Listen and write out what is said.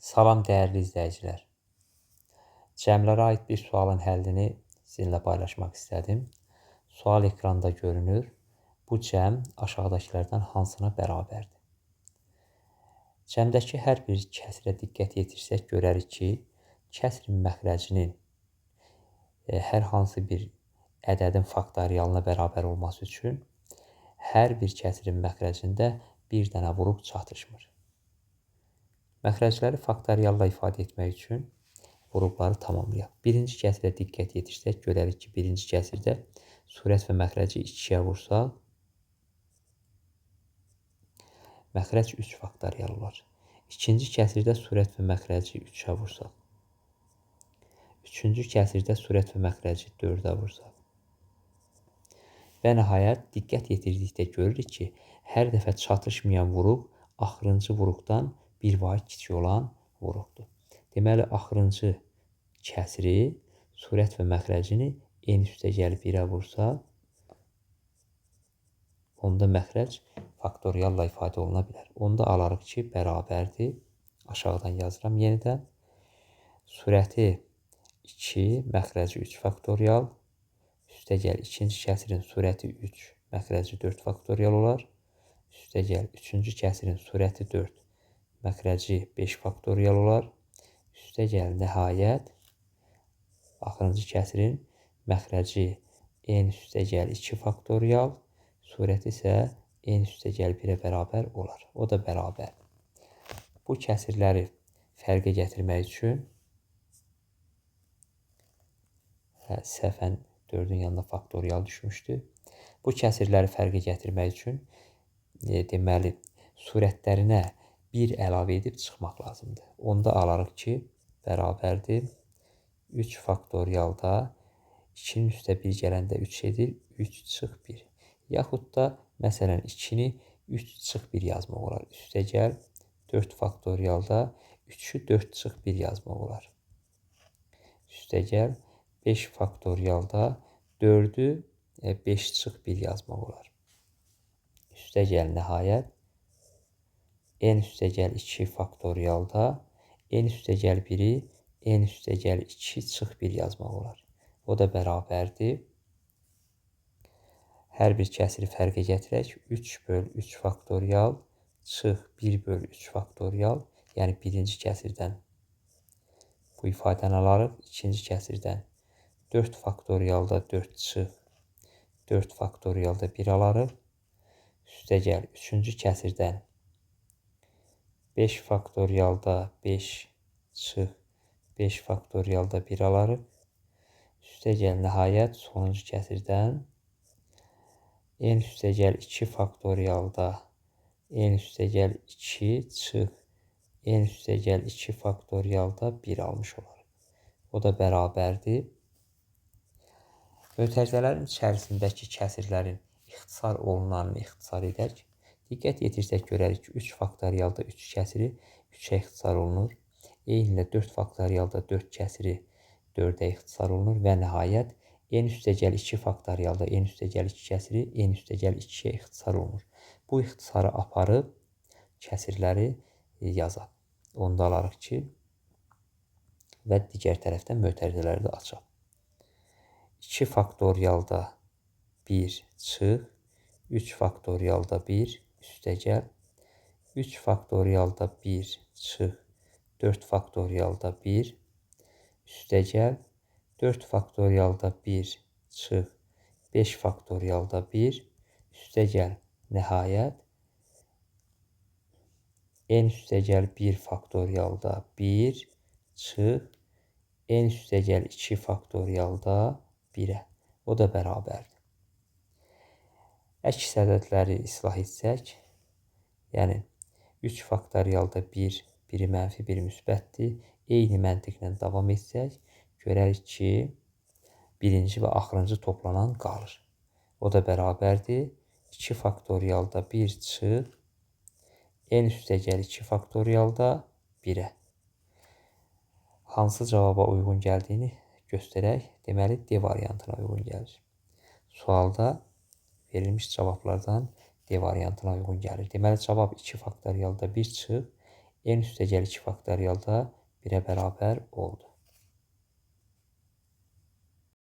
Salam dəyərli izləyicilər. Cəmlərə aid bir sualın həllini sizinlə paylaşmaq istədim. Sual ekranda görünür. Bu cəm aşağıdakılardan hansına bərabərdir? Cəmdəki hər bir kəsrə diqqət yetirsək görərik ki, kəsrin məxrəcinin hər hansı bir ədədin faktorialına bərabər olması üçün hər bir kəsrin məxrəcində bir dənə vuruq çatışmır. Məxrəcləri faktorialla ifadə etmək üçün vuruqları tamamlayaq. Birinci kəsrə diqqət yetirsək, görərik ki, birinci kəsrdə surət və məxrəci 2-yə vursaq, məxrəc 3 faktorial olar. İkinci kəsrdə surət və məxrəci 3-ə vursaq, üçüncü kəsrdə surət və məxrəci 4-ə vursaq və nəhayət diqqət yetirdikdə görürük ki, hər dəfə çatışmayan vuruq axırıncı vuruqdan bir vahid kiçik olan vuruqdur. Deməli, axırıncı kəsri, surət və məxrəcini n üstə gəlib 1-ə vursaq, onda məxrəc faktorialla ifadə oluna bilər. Onda alarıq ki, bərabərdir. Aşağıdan yazıram yenidən. Surəti 2, məxrəci 3 faktorial, üstəgəl ikinci kəsrin surəti 3, məxrəci 4 faktorial olar. Üstəgəl üçüncü kəsrin surəti 4, məxrəci 5 faktorial olar. Üstəgəl nəhayət axırıncı kəsrin məxrəci n üstəgəl 2 faktorial, surəti isə n üstəgəl 1-ə bərabər olar. O da bərabər. Bu kəsirləri fərqə gətirmək üçün səhvən 4-ün yanına faktorial düşmüşdü. Bu kəsirləri fərqə gətirmək üçün deməli, surətlərinə 1 əlavə edib çıxmaq lazımdır. Onda alarıq ki, bərabərdir. 3 faktorialda 2-nin üstə 1 gələndə 3 edir, 3 çıx 1. Yaxud da, məsələn, 2-ni 3 çıx 1 yazmaq olar. Üstəgəl 4 faktorialda 3-ü 4 çıx 1 yazmaq olar. Üstəgəl 5 faktorialda 4-ü 5 çıx 1 yazmaq olar. Üstəgəl nəhayət n üstəgəl 2 faktorialda n üstəgəl 1-i n üstəgəl 2 çıx 1 yazmaq olar. O da bərabərdir. Hər bir kəsiri fərqə gətirək. 3 böl 3 faktorial çıx 1 böl 3 faktorial. Yəni birinci kəsirdən bu ifadəni alarıq. İkinci kəsirdən 4 faktorialda 4 çıx 4 faktorialda 1 alarıq. Üstəgəl üçüncü kəsirdən 5 faktorialda 5 çıx 5 faktorialda 1 alarıq. Üstəgəl nəhayət sonuncu kəsirdən n üstəgəl 2 faktorialda n üstəgəl 2 çıx n üstəgəl 2 faktorialda 1 almış olarıq. O da bərabərdir. Mötərizələrin içərisindəki kəsirlərin ixtisar olunanını ixtisar edək. Diqqət yetirsək görərik ki, 3 faktorialda 3 kəsiri 3-ə ixtisar olunur. Eynilə 4 faktorialda 4 kəsiri 4-ə ixtisar olunur və nəhayət n üstəgəl 2 faktorialda n üstəgəl 2 kəsiri n üstəgəl 2-yə ixtisar olunur. Bu ixtisarı aparıb kəsirləri yazaq. Onda alarıq ki, və digər tərəfdən mötərizələri də açaq. 2 faktorialda 1 çıx, 3 faktorialda 1 üstəgəl, 3 faktorialda 1 çıx, 4 faktorialda 1 üstəgəl, 4 faktorialda 1 çıx, 5 faktorialda 1 üstəgəl, nəhayət n üstəgəl 1 faktorialda 1 çıx, n üstəgəl 2 faktorialda 1-ə. O da bərabərdir. Əks ədədləri islah etsək, yəni 3 faktorialda 1, biri mənfi, biri müsbətdir. Eyni məntiqlə davam etsək, görərik ki, birinci və axırıncı toplanan qalır. O da bərabərdir. 2 faktorialda 1 çıx, n üstəgəl 2 faktorialda 1-ə. Hansı cavaba uyğun gəldiyini göstərək. Deməli, D variantına uyğun gəlir. Sualda verilmiş cavablardan D variantına uyğun gəlir. Deməli, cavab 2 faktorialda 1 çıx, n üstəgəl 2 faktorialda 1-ə bərabər oldu.